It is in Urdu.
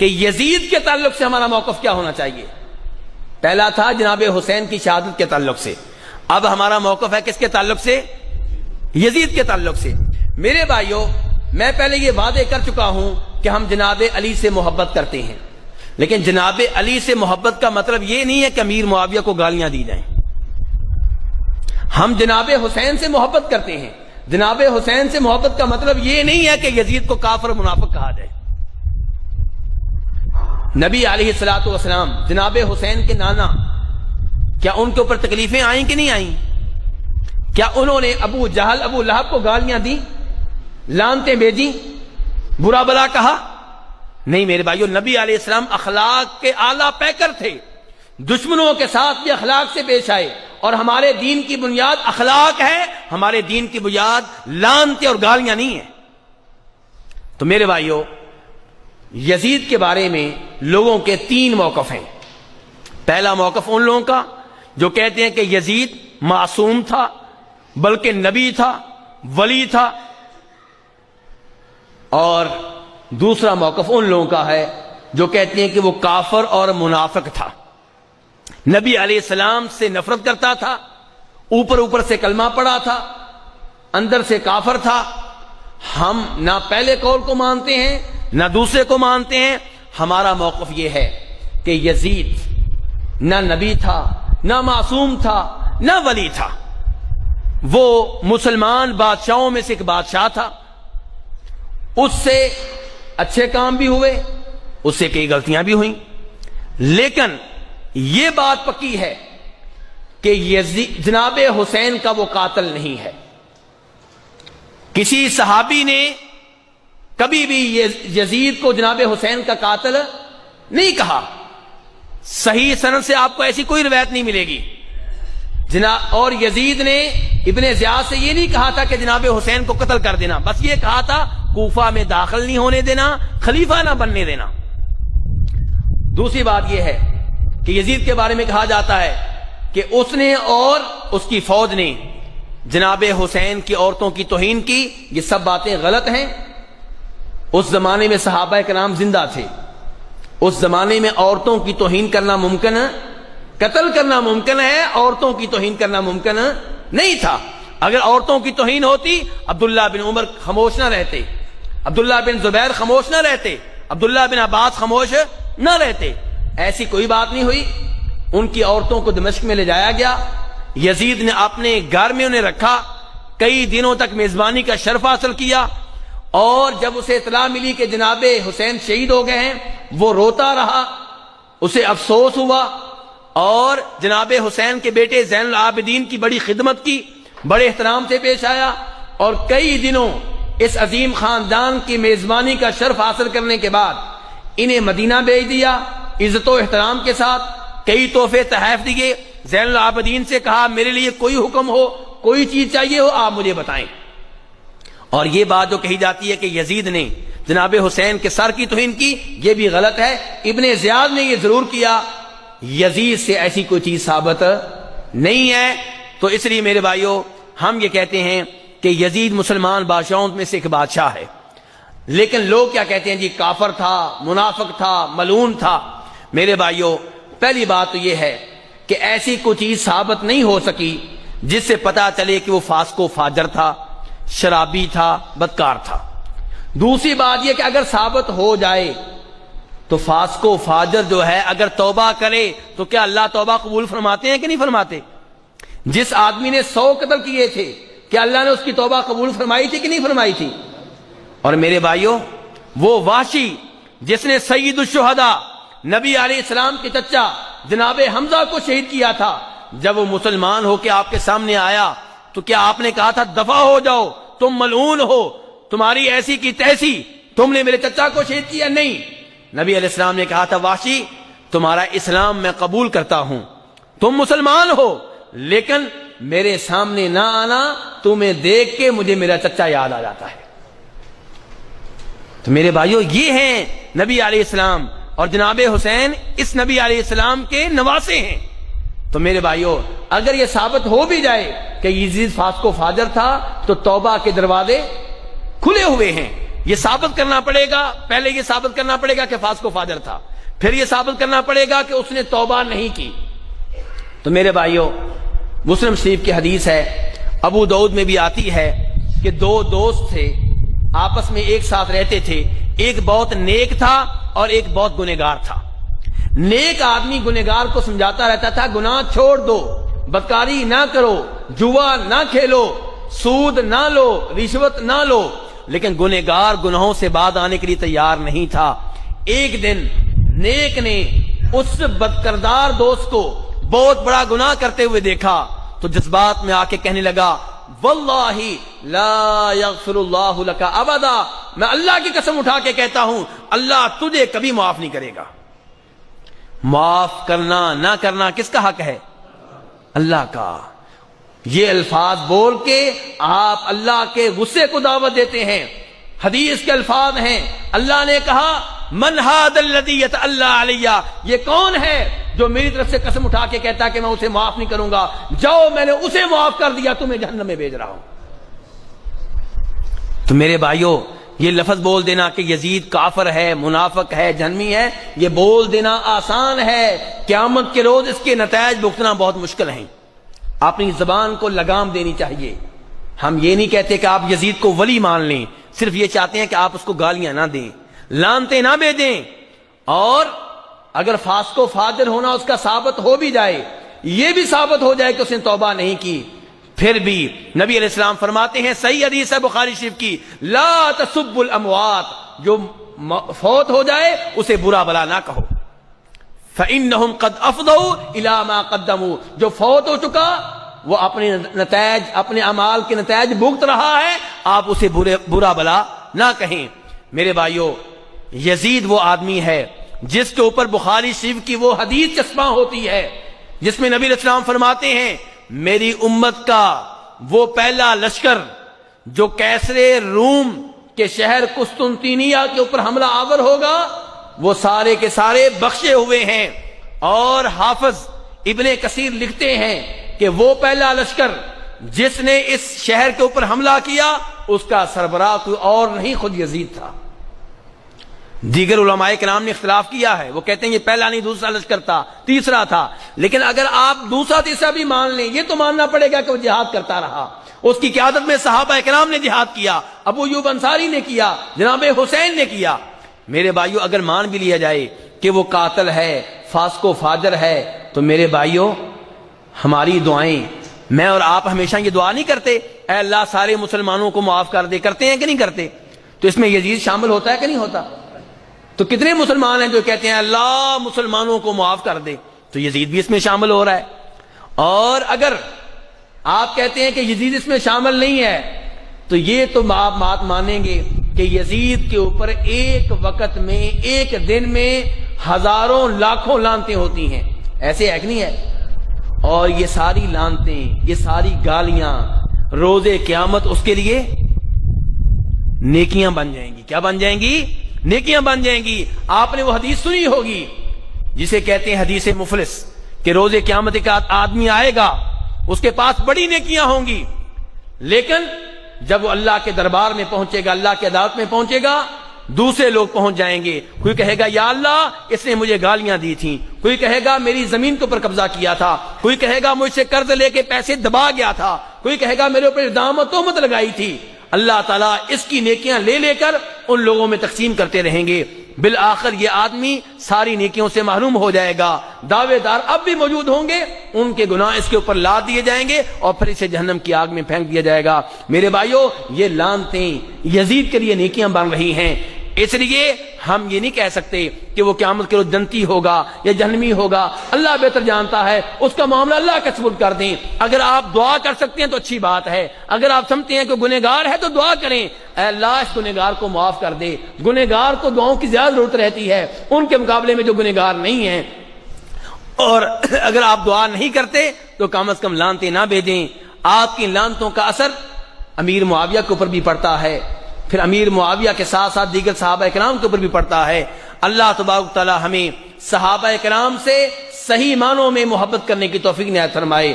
کہ یزید کے تعلق سے ہمارا موقف کیا ہونا چاہیے. پہلا تھا جناب حسین کی شہادت کے تعلق سے، اب ہمارا موقف ہے کس کے تعلق سے؟ یزید کے تعلق سے. میرے بھائیوں، میں پہلے یہ وعدے کر چکا ہوں کہ ہم جناب علی سے محبت کرتے ہیں، لیکن جناب علی سے محبت کا مطلب یہ نہیں ہے کہ امیر معاویہ کو گالیاں دی جائیں. ہم جناب حسین سے محبت کرتے ہیں. جناب حسین سے محبت کا مطلب یہ نہیں ہے کہ یزید کو کافر منافق کہا جائے. نبی علیہ الصلوۃ والسلام جناب حسین کے نانا، کیا ان کے اوپر تکلیفیں آئیں کہ نہیں آئیں؟ کیا انہوں نے ابو جہل ابو لہب کو گالیاں دی، لعنتیں بھیجی، برا بلا کہا؟ نہیں میرے بھائیو، نبی علیہ السلام اخلاق کے اعلیٰ پیکر تھے. دشمنوں کے ساتھ بھی اخلاق سے پیش آئے، اور ہمارے دین کی بنیاد اخلاق ہے، ہمارے دین کی بنیاد لعنتیں اور گالیاں نہیں ہیں. تو میرے بھائیو، یزید کے بارے میں لوگوں کے 3 موقف ہیں. پہلا موقف ان لوگوں کا جو کہتے ہیں کہ یزید معصوم تھا، بلکہ نبی تھا، ولی تھا. اور دوسرا موقف ان لوگوں کا ہے جو کہتے ہیں کہ وہ کافر اور منافق تھا، نبی علیہ السلام سے نفرت کرتا تھا، اوپر سے کلمہ پڑھا تھا، اندر سے کافر تھا. ہم نہ پہلے قول کو مانتے ہیں نہ دوسرے کو مانتے ہیں. ہمارا موقف یہ ہے کہ یزید نہ نبی تھا، نہ معصوم تھا، نہ ولی تھا. وہ مسلمان بادشاہوں میں سے ایک بادشاہ تھا. اس سے اچھے کام بھی ہوئے، اس سے کئی غلطیاں بھی ہوئیں، لیکن یہ بات پکی ہے کہ جناب حسین کا وہ قاتل نہیں ہے. کسی صحابی نے کبھی بھی یزید کو جناب حسین کا قاتل نہیں کہا. صحیح سند سے آپ کو ایسی کوئی روایت نہیں ملے گی. اور یزید نے ابن زیاد سے یہ نہیں کہا تھا کہ جناب حسین کو قتل کر دینا، بس یہ کہا تھا کوفہ میں داخل نہیں ہونے دینا، خلیفہ نہ بننے دینا. دوسری بات یہ ہے کہ یزید کے بارے میں کہا جاتا ہے کہ اس نے اور اس کی فوج نے جناب حسین کی عورتوں کی توہین کی. یہ سب باتیں غلط ہیں. اس زمانے میں صحابہ کرام زندہ تھے. اس زمانے میں عورتوں کی توہین کرنا ممکن ہے، قتل کرنا ممکن ہے، عورتوں کی توہین کرنا ممکن نہیں تھا. اگر عورتوں کی توہین ہوتی عبداللہ بن عمر خاموش نہ رہتے، عبداللہ بن زبیر خاموش نہ رہتے، عبداللہ بن عباس خاموش نہ رہتے. ایسی کوئی بات نہیں ہوئی. ان کی عورتوں کو دمشق میں لے جایا گیا. یزید نے اپنے گھر میں انہیں رکھا، کئی دنوں تک میزبانی کا شرف حاصل کیا. اور جب اسے اطلاع ملی کہ جناب حسین شہید ہو گئے ہیں، وہ روتا رہا، اسے افسوس ہوا، اور جناب حسین کے بیٹے زین العابدین کی بڑی خدمت کی، بڑے احترام سے پیش آیا. اور کئی دنوں اس عظیم خاندان کی میزبانی کا شرف حاصل کرنے کے بعد انہیں مدینہ بھیج دیا عزت و احترام کے ساتھ. کئی تحفے تحائف دیے. زین العابدین سے کہا میرے لیے کوئی حکم ہو، کوئی چیز چاہیے ہو، آپ مجھے بتائیں. اور یہ بات جو کہی جاتی ہے کہ یزید نے جناب حسین کے سر کی توہین کی، یہ بھی غلط ہے. ابن زیاد نے یہ ضرور کیا. یزید سے ایسی کوئی چیز ثابت نہیں ہے. تو اس لیے میرے بھائیوں، ہم یہ کہتے ہیں کہ یزید مسلمان بادشاہوں میں سے ایک بادشاہ ہے. لیکن لوگ کیا کہتے ہیں؟ جی کافر تھا، منافق تھا، ملعون تھا. میرے بھائیوں، پہلی بات تو یہ ہے کہ ایسی کوئی چیز ثابت نہیں ہو سکی جس سے پتا چلے کہ وہ فاسق و فاجر تھا، شرابی تھا، بدکار تھا. دوسری بات یہ کہ اگر ثابت ہو جائے تو فاسق و فاجر جو ہے اگر توبہ کرے تو کیا اللہ توبہ قبول فرماتے ہیں کہ نہیں فرماتے؟ جس آدمی نے 100 قتل کیے تھے، کیا اللہ نے اس کی توبہ قبول فرمائی تھی کہ نہیں فرمائی تھی؟ اور میرے بھائیوں، وہ وحشی جس نے سید الشہداء نبی علیہ السلام کے چچا جناب حمزہ کو شہید کیا تھا، جب وہ مسلمان ہو کے آپ کے سامنے آیا تو کیا آپ نے کہا تھا دفع ہو جاؤ، تم ملعون ہو، تمہاری ایسی کی تیسی، تم نے میرے چچا کو شہید کیا؟ نہیں. نبی علیہ السلام نے کہا تھا وحشی تمہارا اسلام میں قبول کرتا ہوں، تم مسلمان ہو، لیکن میرے سامنے نہ آنا، تمہیں دیکھ کے مجھے میرا چچا یاد آ جاتا ہے. تو میرے بھائیوں، یہ ہیں نبی علیہ السلام، اور جناب حسین اس نبی علیہ السلام کے نواسے ہیں. تو میرے بھائیوں، اگر یہ ثابت ہو بھی جائے کہ یزید فاسق و فاجر تھا تو توبہ کے دروازے کھلے ہوئے ہیں. یہ ثابت کرنا پڑے گا، پہلے یہ ثابت کرنا پڑے گا کہ فاسق و فاجر تھا، پھر یہ ثابت کرنا پڑے گا کہ اس نے توبہ نہیں کی۔ تو میرے بھائیوں، مسلم شریف کی حدیث ہے، ابو داؤد میں بھی آتی ہے کہ دو دوست تھے، آپس میں ایک ساتھ رہتے تھے، ایک بہت نیک تھا اور ایک بہت گنہگار تھا۔ نیک آدمی گنہگار کو سمجھاتا رہتا تھا گناہ چھوڑ دو، بدکاری نہ کرو، جوا نہ کھیلو، سود نہ لو، رشوت نہ لو، لیکن گنہگار گناہوں سے بعد آنے کے لیے تیار نہیں تھا۔ ایک دن نیک نے اس بدکردار دوست کو بہت بڑا گناہ کرتے ہوئے دیکھا تو جذبات میں آ کے کہنے لگا واللہ لا یغفر اللہ لک ابدا، میں اللہ کی قسم اٹھا کے کہتا ہوں اللہ تجھے کبھی معاف نہیں کرے گا۔ معاف کرنا نہ کرنا کس کا حق ہے؟ اللہ کا۔ یہ الفاظ بول کے آپ اللہ کے غصے کو دعوت دیتے ہیں۔ حدیث کے الفاظ ہیں، اللہ نے کہا من ھذا الذی یتعلی علی، یہ کون ہے جو میری طرف سے قسم اٹھا کے کہتا کہ میں اسے معاف نہیں کروں گا، جاؤ میں نے اسے معاف کر دیا، تمہیں جہنم میں بھیج رہا ہوں۔ تو میرے بھائیوں، یہ لفظ بول دینا کہ یزید کافر ہے، منافق ہے، جہنمی ہے، یہ بول دینا آسان ہے، قیامت کے روز اس کے نتائج بھگتنا بہت مشکل ہیں۔ اپنی زبان کو لگام دینی چاہیے۔ ہم یہ نہیں کہتے کہ آپ یزید کو ولی مان لیں، صرف یہ چاہتے ہیں کہ آپ اس کو گالیاں نہ دیں، لانتے نہ بھیجیں، اور اگر فاسق و فاجر ہونا اس کا ثابت ہو بھی جائے، یہ بھی ثابت ہو جائے کہ اس نے توبہ نہیں کی، پھر بھی نبی علیہ السلام فرماتے ہیں، صحیح حدیث ہے بخاری شریف کی، لا تسبوا الاموات، جو فوت ہو جائے اسے برا بلا نہ کہو، فإنهم قد افضوا الى ما قدموا، جو فوت ہو چکا وہ اپنے نتائج، اپنے اعمال کے نتائج بھگت رہا ہے، آپ اسے برا بلا نہ کہیں۔ میرے بھائیوں، یزید وہ آدمی ہے جس کے اوپر بخاری شریف کی وہ حدیث چسپاں ہوتی ہے جس میں نبی علیہ السلام فرماتے ہیں میری امت کا وہ پہلا لشکر جو کیسر روم کے شہر قسطنطینیہ کے اوپر حملہ آور ہوگا وہ سارے کے سارے بخشے ہوئے ہیں، اور حافظ ابن کثیر لکھتے ہیں کہ وہ پہلا لشکر جس نے اس شہر کے اوپر حملہ کیا اس کا سربراہ کوئی اور نہیں، خود یزید تھا۔ دیگر علماء کرام نے اختلاف کیا ہے، وہ کہتے ہیں یہ پہلا نہیں دوسرا لشکر تھا، تیسرا تھا، لیکن اگر آپ دوسرا تیسرا بھی مان لیں یہ تو ماننا پڑے گا کہ وہ جہاد کرتا رہا، اس کی قیادت میں صحابہ کرام نے جہاد کیا، ابو ایوب انصاری نے کیا، جناب حسین نے کیا۔ میرے بھائیوں، اگر مان بھی لیا جائے کہ وہ قاتل ہے، فاسق و فاجر ہے، تو میرے بھائیوں ہماری دعائیں، میں اور آپ ہمیشہ یہ دعا نہیں کرتے اے اللہ سارے مسلمانوں کو معاف کر دے، کرتے ہیں کہ نہیں کرتے؟ تو اس میں یزید شامل ہوتا ہے کہ نہیں ہوتا؟ تو کتنے مسلمان ہیں جو کہتے ہیں اللہ مسلمانوں کو معاف کر دے؟ تو یزید بھی اس میں شامل ہو رہا ہے۔ اور اگر آپ کہتے ہیں کہ یزید اس میں شامل نہیں ہے تو یہ تو آپ بات مانیں گے کہ یزید کے اوپر ایک وقت میں، ایک دن میں ہزاروں لاکھوں لعنتیں ہوتی ہیں، ایسے ہے کہ نہیں ہے؟ اور یہ ساری لعنتیں، یہ ساری گالیاں روز قیامت اس کے لیے نیکیاں بن جائیں گی۔ کیا بن جائیں گی؟ نیکیاں بن جائیں گی۔ آپ نے وہ حدیث سنی ہوگی جسے کہتے ہیں حدیث مفلس، کہ روز قیامت ایک آدمی آئے گا اس کے پاس بڑی نیکیاں ہوں گی، لیکن جب وہ اللہ کے دربار میں پہنچے گا، اللہ کی عدالت میں پہنچے گا، دوسرے لوگ پہنچ جائیں گے، کوئی کہے گا یا اللہ اس نے مجھے گالیاں دی تھیں، کوئی کہے گا میری زمین کے اوپر قبضہ کیا تھا، کوئی کہے گا مجھ سے قرض لے کے پیسے دبا گیا تھا، کوئی کہے گا میرے اوپر الزام و تہمت لگائی تھی۔ اللہ تعالیٰ اس کی نیکیاں لے لے کر ان لوگوں میں تقسیم کرتے رہیں گے، بالآخر یہ آدمی ساری نیکیوں سے محروم ہو جائے گا۔ دعوے دار اب بھی موجود ہوں گے، ان کے گناہ اس کے اوپر لاد دیے جائیں گے اور پھر اسے جہنم کی آگ میں پھینک دیا جائے گا۔ میرے بھائیوں، یہ لعنتیں یزید کے لیے نیکیاں بن رہی ہیں، اس لیے ہم یہ نہیں کہہ سکتے کہ وہ قیامت کے روز جنتی ہوگا یا جہنمی ہوگا، اللہ بہتر جانتا ہے، اس کا معاملہ اللہ کے سپرد کر دیں۔ اگر آپ دعا کر سکتے ہیں تو اچھی بات ہے، اگر آپ سمجھتے ہیں کہ گنہگار ہے تو دعا کریں، اے اللہ اس گنہگار کو معاف کر دے۔ گنہگار کو دعاؤں کی زیادہ ضرورت رہتی ہے ان کے مقابلے میں جو گنہگار نہیں ہیں۔ اور اگر آپ دعا نہیں کرتے تو کم از کم لعنتیں نہ بھیجیں۔ آپ کی لعنتوں کا اثر امیر معاویہ کے اوپر بھی پڑتا ہے، پھر امیر معاویہ کے ساتھ ساتھ دیگر صحابہ کرام کے اوپر بھی پڑتا ہے۔ اللہ تبارک تعالی ہمیں صحابہ کرام سے صحیح معنوں میں محبت کرنے کی توفیق عنایت فرمائے۔